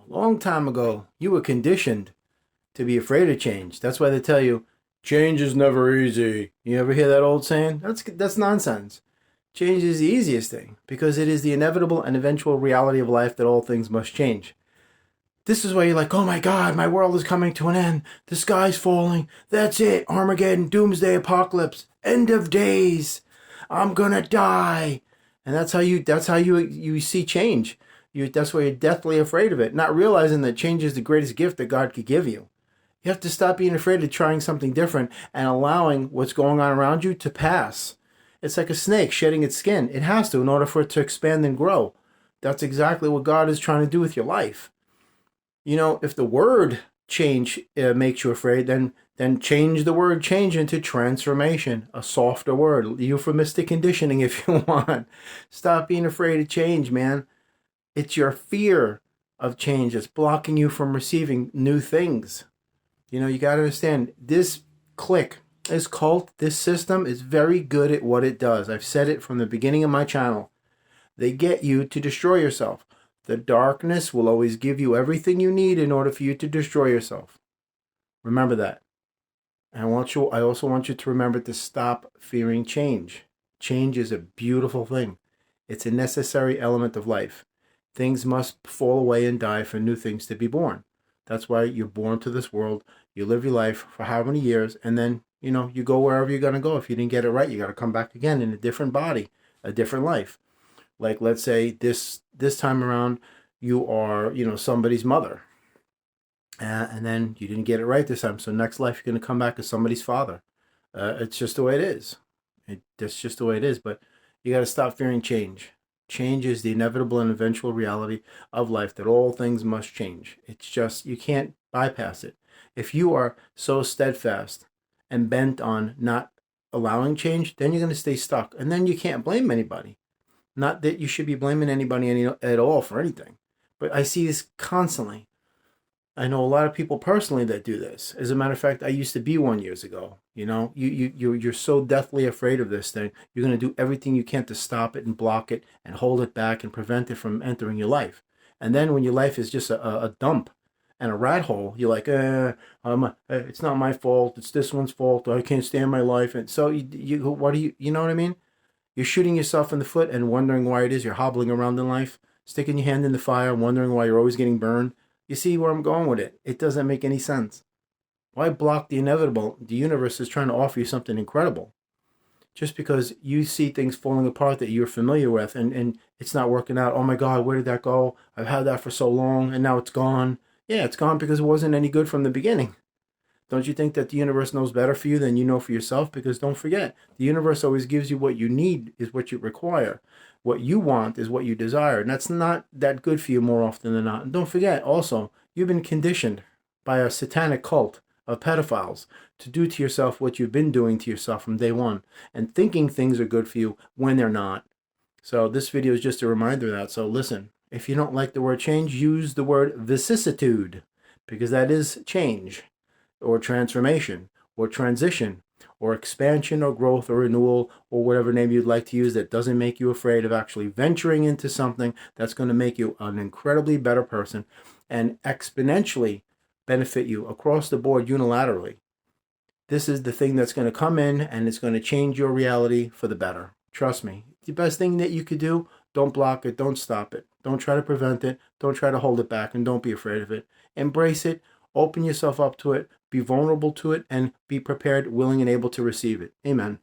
A long time ago, you were conditioned to be afraid of change. That's why they tell you, change is never easy. You ever hear that old saying? That's nonsense. Change is the easiest thing because it is the inevitable and eventual reality of life that all things must change. This is why you're like, oh my God, my world is coming to an end. The sky's falling. That's it. Armageddon, doomsday, apocalypse, end of days. I'm gonna die. And that's how you see change. That's why you're deathly afraid of it, not realizing that change is the greatest gift that God could give you. You have to stop being afraid of trying something different and allowing what's going on around you to pass. It's like a snake shedding its skin. It has to in order for it to expand and grow. That's exactly what God is trying to do with your life. If the word change makes you afraid, then change the word change into transformation, a softer word, euphemistic conditioning if you want. Stop being afraid of change, man. It's your fear of change that's blocking you from receiving new things. You got to understand this clique, this cult, this system is very good at what it does. I've said it from the beginning of my channel. They get you to destroy yourself. The darkness will always give you everything you need in order for you to destroy yourself. Remember that. And I also want you to remember to stop fearing change. Change is a beautiful thing. It's a necessary element of life. Things must fall away and die for new things to be born. That's why you're born to this world. You live your life for how many years, and then, you go wherever you're going to go. If you didn't get it right, you got to come back again in a different body, a different life. Like, let's say this time around, you are, somebody's mother. And then you didn't get it right this time. So next life, you're going to come back as somebody's father. It's just the way it is. That's just the way it is. But you got to stop fearing change. Change is the inevitable and eventual reality of life, that all things must change. It's just, you can't bypass it. If you are so steadfast and bent on not allowing change, then you're going to stay stuck. And then you can't blame anybody. Not that you should be blaming anybody at all for anything. But I see this constantly. I know a lot of people personally that do this. As a matter of fact, I used to be one years ago. You're so deathly afraid of this thing. You're going to do everything you can to stop it and block it and hold it back and prevent it from entering your life. And then when your life is just a dump and a rat hole, you're like, it's not my fault. It's this one's fault. I can't stand my life. And so you know what I mean? You're shooting yourself in the foot and wondering why it is you're hobbling around in life, sticking your hand in the fire and wondering why you're always getting burned. You see where I'm going with it? It doesn't make any sense. Why block the inevitable? The universe is trying to offer you something incredible. Just because you see things falling apart that you're familiar with and it's not working out. Oh my God, where did that go? I've had that for so long and now it's gone. Yeah, it's gone because it wasn't any good from the beginning. Don't you think that the universe knows better for you than you know for yourself? Because don't forget, the universe always gives you what you need is what you require. What you want is what you desire. And that's not that good for you more often than not. And don't forget, also, you've been conditioned by a satanic cult of pedophiles to do to yourself what you've been doing to yourself from day one and thinking things are good for you when they're not. So this video is just a reminder of that. So listen, if you don't like the word change, use the word vicissitude, because that is change or transformation or transition or expansion or growth or renewal or whatever name you'd like to use that doesn't make you afraid of actually venturing into something that's going to make you an incredibly better person and exponentially benefit you across the board unilaterally. This is the thing that's going to come in and it's going to change your reality for the better. Trust me. The best thing that you could do, don't block it, don't stop it. Don't try to prevent it, don't try to hold it back, and don't be afraid of it. Embrace it, open yourself up to it, be vulnerable to it, and be prepared, willing, and able to receive it. Amen.